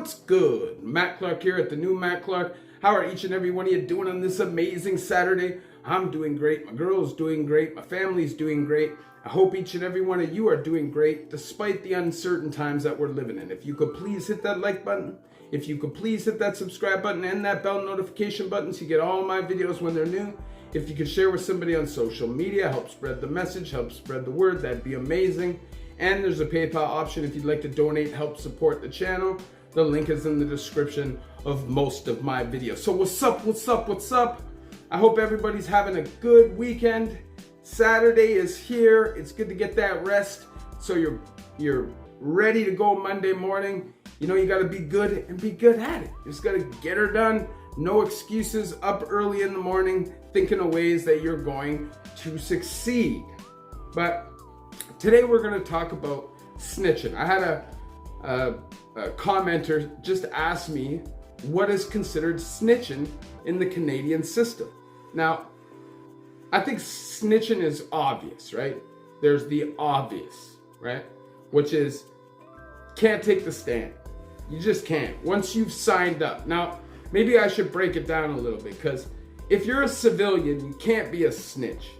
What's good? Matt Clark here at the new Matt Clark. How are each and every one of you doing on this amazing Saturday? I'm doing great. My girl's doing great. My family's doing great. I hope each and every one of you are doing great despite the uncertain times that we're living in. If you could please hit that like button. If you could please hit that subscribe button and that bell notification button so you get all my videos when they're new. If you could share with somebody on social media, help spread the message, help spread the word, that'd be amazing. And there's a PayPal option if you'd like to donate, help support the channel. The link is in the description of most of my videos. So what's up, what's up, what's up? I hope everybody's having a good weekend. Saturday is here. It's good to get that rest so you're ready to go Monday morning. You know, you got to be good and be good at it. You just got to get her done. No excuses, up early in the morning, thinking of ways that you're going to succeed. But today we're going to talk about snitching. I had a commenter just asked me what is considered snitching in the Canadian system. Now, I think snitching is obvious, right? There's the obvious, right? Which is can't take the stand. You just can't. Once you've signed up. Now, maybe I should break it down a little bit, because if you're a civilian, you can't be a snitch.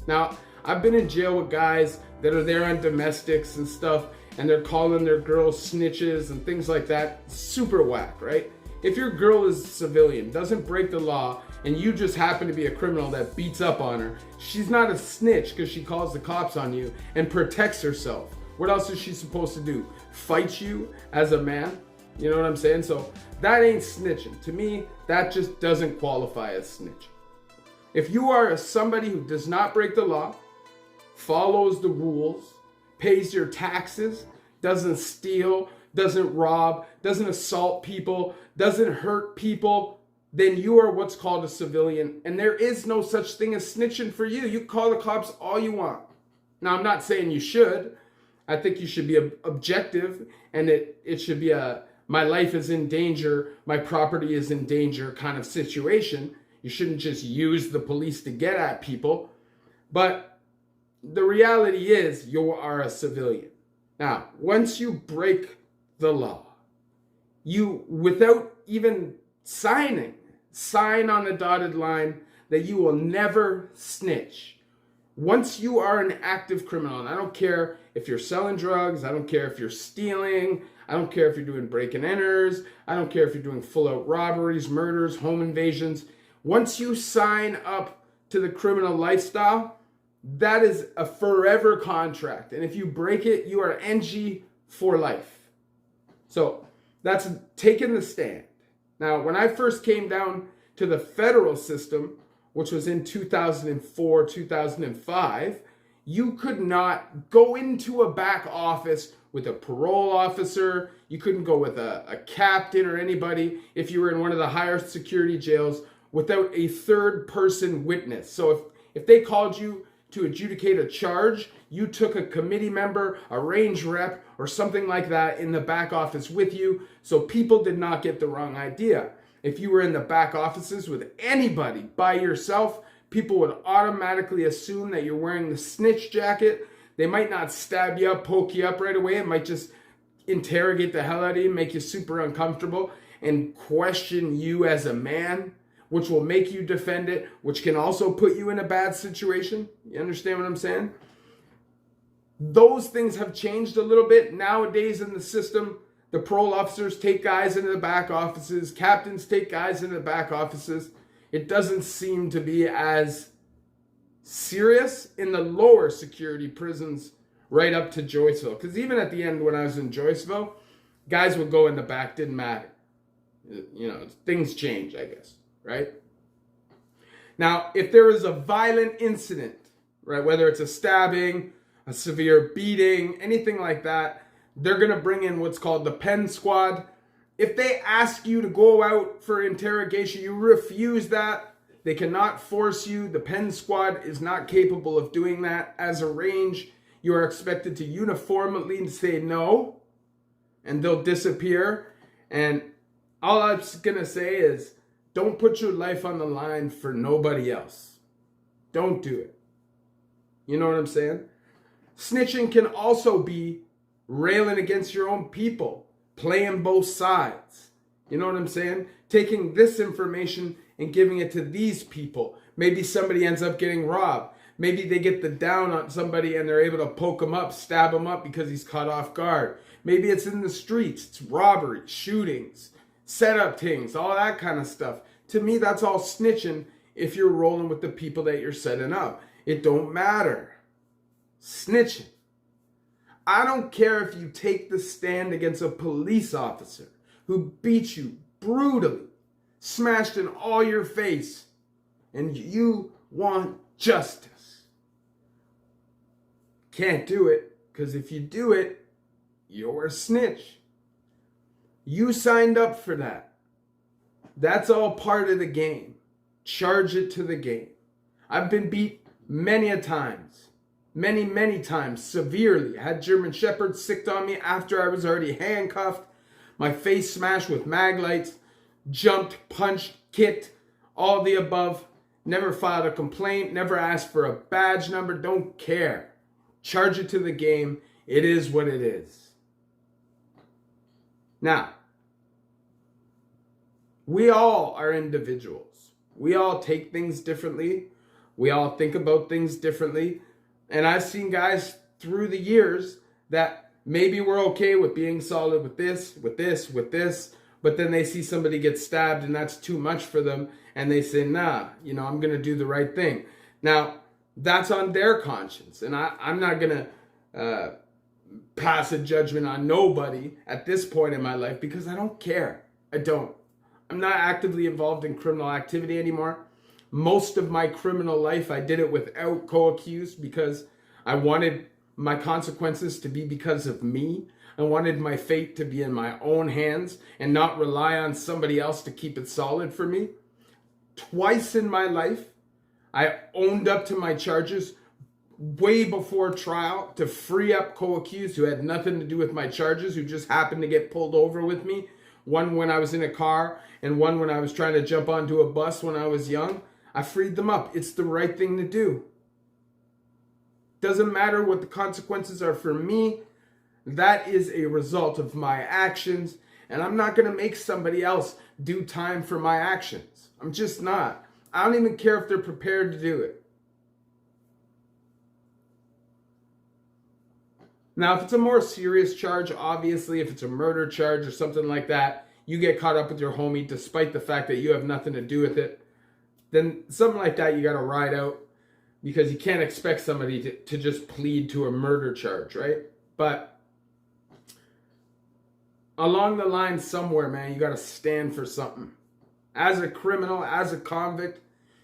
Now, I've been in jail with guys that are there on domestics and stuff, and they're calling their girls snitches and things like that. Super whack, right? If your girl is a civilian, doesn't break the law, and you just happen to be a criminal that beats up on her, she's not a snitch because she calls the cops on you and protects herself. What else is she supposed to do? Fight you as a man? You know what I'm saying? So that ain't snitching. To me, that just doesn't qualify as snitching. If you are somebody who does not break the law, follows the rules, pays your taxes, doesn't steal, doesn't rob, doesn't assault people, doesn't hurt people, then you are what's called a civilian. And there is no such thing as snitching for you. You call the cops all you want. Now, I'm not saying you should. I think you should be objective, and it should be a my life is in danger, my property is in danger kind of situation. You shouldn't just use the police to get at people. But the reality is you are a civilian. Now, once you break the law, you, without even sign on the dotted line that you will never snitch. Once you are an active criminal, and I don't care if you're selling drugs, I don't care if you're stealing, I don't care if you're doing break and enters, I don't care if you're doing full out robberies, murders, home invasions. Once you sign up to the criminal lifestyle, that is a forever contract. And if you break it, you are NG for life. So that's taking the stand. Now, when I first came down to the federal system, which was in 2004, 2005, you could not go into a back office with a parole officer. You couldn't go with a captain or anybody if you were in one of the higher security jails without a third person witness. So if they called you to adjudicate a charge, you took a committee member, a range rep, or something like that in the back office with you, so people did not get the wrong idea. If you were in the back offices with anybody by yourself, people would automatically assume that you're wearing the snitch jacket. They might not stab you up, poke you up right away. It might just interrogate the hell out of you, make you super uncomfortable, and question you as a man, which will make you defend it, which can also put you in a bad situation. You understand what I'm saying? Those things have changed a little bit. Nowadays in the system, the parole officers take guys into the back offices, captains take guys into the back offices. It doesn't seem to be as serious in the lower security prisons right up to Joyceville. Because even at the end when I was in Joyceville, guys would go in the back, didn't matter. You know, things change, I guess. Right? Now, if there is a violent incident, right, whether it's a stabbing, a severe beating, anything like that, they're going to bring in what's called the pen squad. If they ask you to go out for interrogation, you refuse that. They cannot force you. The pen squad is not capable of doing that. As a range, you are expected to uniformly say no, and they'll disappear. And all I'm going to say is, don't put your life on the line for nobody else. Don't do it. You know what I'm saying? Snitching can also be railing against your own people. playing both sides. You know what I'm saying? Taking this information and giving it to these people. Maybe somebody ends up getting robbed. Maybe they get the down on somebody and they're able to poke him up, stab him up because he's caught off guard. Maybe it's in the streets. It's robbery, shootings, setup things, all that kind of stuff. To me, that's all snitching if you're rolling with the people that you're setting up. It don't matter. Snitching. I don't care if you take the stand against a police officer who beat you brutally, smashed in all your face, and you want justice. Can't do it, because if you do it, you're a snitch. You signed up for that. That's all part of the game. Charge it to the game. I've been beat many a times. Many times, severely. I had German Shepherds sicked on me after I was already handcuffed. My face smashed with mag lights. Jumped, punched, kicked, all the above. Never filed a complaint. Never asked for a badge number. Don't care. Charge it to the game. It is what it is. Now, we all are individuals. We all take things differently. We all think about things differently. And I've seen guys through the years that maybe we're okay with being solid with this, but then they see somebody get stabbed and that's too much for them. And they say, nah, I'm going to do the right thing. Now, that's on their conscience. And I'm not going to pass a judgment on nobody at this point in my life because I don't care. I don't. I'm not actively involved in criminal activity anymore. Most of my criminal life, I did it without co-accused because I wanted my consequences to be because of me. I wanted my fate to be in my own hands and not rely on somebody else to keep it solid for me. Twice in my life, I owned up to my charges way before trial to free up co-accused who had nothing to do with my charges, who just happened to get pulled over with me. One when I was in a car and one when I was trying to jump onto a bus when I was young. I freed them up. It's the right thing to do. Doesn't matter what the consequences are for me. That is a result of my actions. And I'm not going to make somebody else do time for my actions. I'm just not. I don't even care if they're prepared to do it. Now, if it's a more serious charge, obviously, if it's a murder charge or something like that, you get caught up with your homie despite the fact that you have nothing to do with it. Then something like that you got to ride out because you can't expect somebody to just plead to a murder charge, right? But along the line somewhere, man, you got to stand for something. As a criminal, as a convict,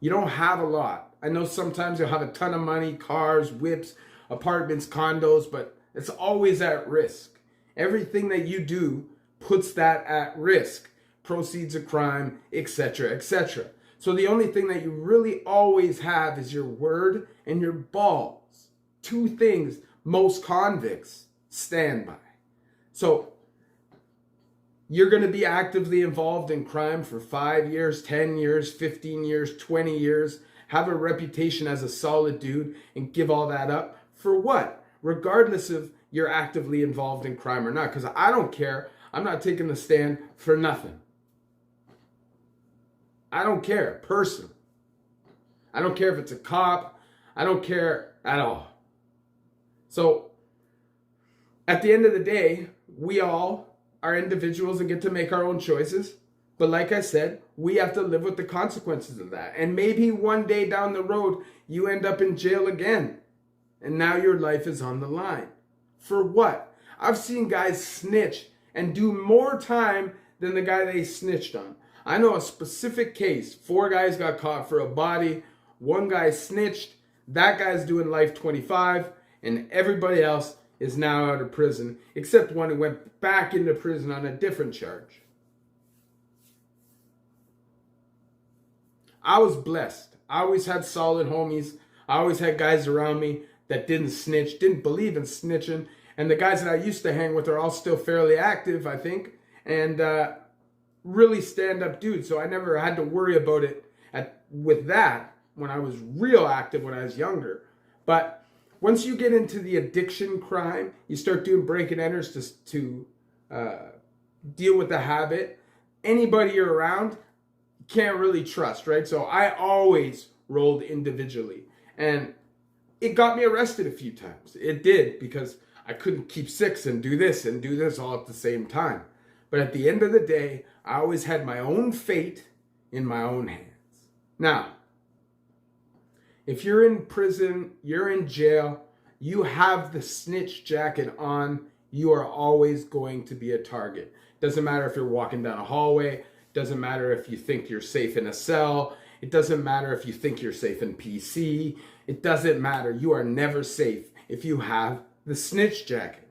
you don't have a lot. I know sometimes you'll have a ton of money, cars, whips, apartments, condos, but it's always at risk. Everything that you do puts that at risk. Proceeds of crime, etc., etc. So the only thing that you really always have is your word and your balls. Two things most convicts stand by. So you're going to be actively involved in crime for 5 years, 10 years, 15 years, 20 years, have a reputation as a solid dude and give all that up. For what? Regardless of you're actively involved in crime or not. Because I don't care. I'm not taking the stand for nothing. I don't care, personally. I don't care if it's a cop. I don't care at all. So, at the end of the day, we all are individuals and get to make our own choices. But like I said, we have to live with the consequences of that. And maybe one day down the road, you end up in jail again. And now your life is on the line. For what? I've seen guys snitch and do more time than the guy they snitched on. I know a specific case. 4 guys got caught for a body. 1 guy snitched. That guy's doing life 25. And everybody else is now out of prison. Except one who went back into prison on a different charge. I was blessed. I always had solid homies. I always had guys around me that didn't snitch, didn't believe in snitching. And the guys that I used to hang with are all still fairly active, I think. And really stand-up dudes. So I never had to worry about it with that when I was real active when I was younger. But once you get into the addiction crime, you start doing break and enters to deal with the habit. Anybody you're around can't really trust, right? So I always rolled individually. And it got me arrested a few times. It did, because I couldn't keep six and do this all at the same time. But at the end of the day, I always had my own fate in my own hands. Now, if you're in prison, you're in jail, you have the snitch jacket on, you are always going to be a target. Doesn't matter if you're walking down a hallway, doesn't matter if you think you're safe in a cell, it doesn't matter if you think you're safe in PC, it doesn't matter. You are never safe if you have the snitch jacket.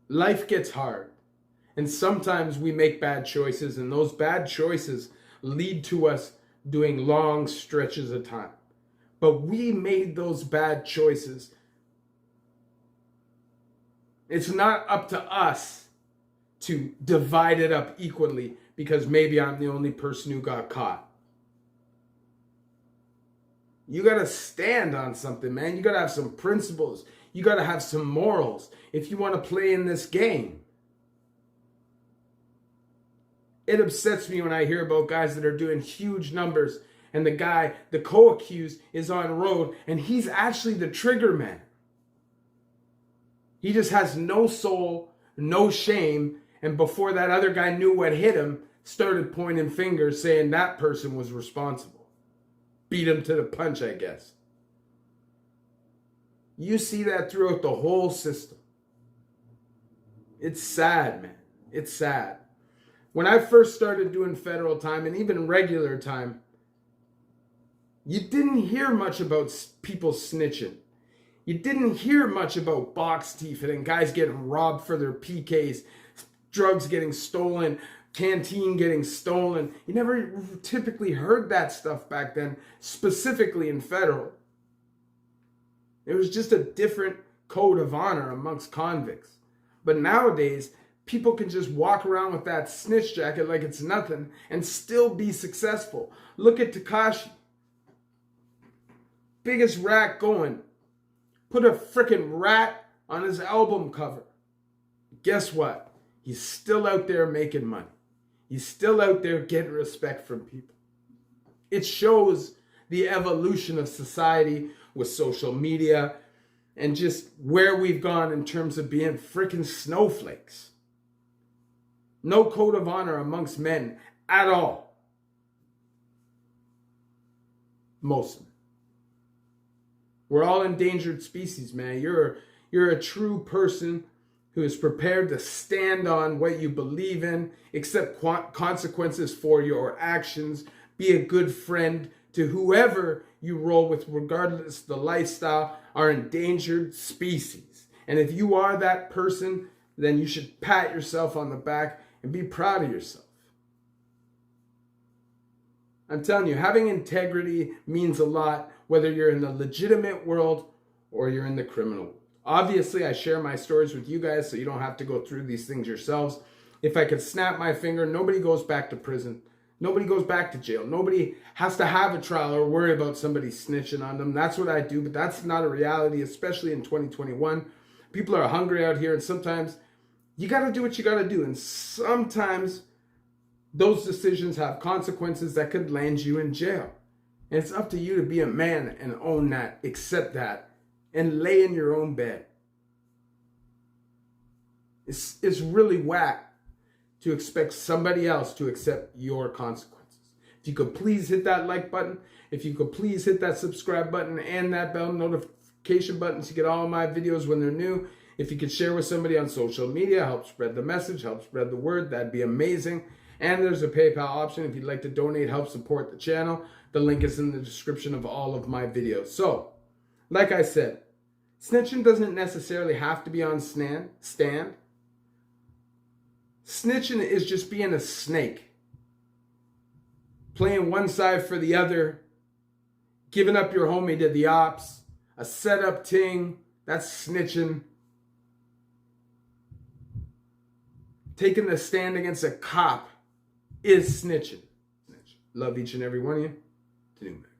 Life gets hard. And sometimes we make bad choices, and those bad choices lead to us doing long stretches of time. But we made those bad choices. It's not up to us to divide it up equally because maybe I'm the only person who got caught. You got to stand on something, man. You got to have some principles. You got to have some morals if you want to play in this game. It upsets me when I hear about guys that are doing huge numbers and the guy, the co-accused, is on road and he's actually the trigger man. He just has no soul, no shame, and before that other guy knew what hit him, started pointing fingers saying that person was responsible. Beat him to the punch, I guess. You see that throughout the whole system. It's sad, man. It's sad. When I first started doing federal time and even regular time, you didn't hear much about people snitching. You didn't hear much about box thieving and guys getting robbed for their PKs, drugs getting stolen, canteen getting stolen. You never typically heard that stuff back then, specifically in federal. It was just a different code of honor amongst convicts. But nowadays, people can just walk around with that snitch jacket like it's nothing and still be successful. Look at Tekashi. Biggest rat going. Put a freaking rat on his album cover. Guess what? He's still out there making money. He's still out there getting respect from people. It shows the evolution of society with social media and just where we've gone in terms of being freaking snowflakes. No code of honor amongst men at all. Most of them. We're all endangered species, man. You're a true person who is prepared to stand on what you believe in, accept consequences for your actions, be a good friend to whoever you roll with, regardless of the lifestyle, are endangered species. And if you are that person, then you should pat yourself on the back and be proud of yourself. I'm telling you, having integrity means a lot, whether you're in the legitimate world or you're in the criminal world. Obviously, I share my stories with you guys so you don't have to go through these things yourselves. If I could snap my finger, nobody goes back to prison. Nobody goes back to jail. Nobody has to have a trial or worry about somebody snitching on them. That's what I do, but that's not a reality, especially in 2021. People are hungry out here, and sometimes you got to do what you got to do. And sometimes those decisions have consequences that could land you in jail. And it's up to you to be a man and own that, accept that, and lay in your own bed. It's really whack to expect somebody else to accept your consequences. If you could please hit that like button, if you could please hit that subscribe button and that bell notification button to get all of my videos when they're new. If you could share with somebody on social media, help spread the message, help spread the word, that'd be amazing. And there's a PayPal option if you'd like to donate, help support the channel. The link is in the description of all of my videos. So, like I said, snitching doesn't necessarily have to be on stand. Snitching is just being a snake. Playing one side for the other. Giving up your homie to the ops. A setup ting. That's snitching. Taking the stand against a cop is snitching. Love each and every one of you. To do that.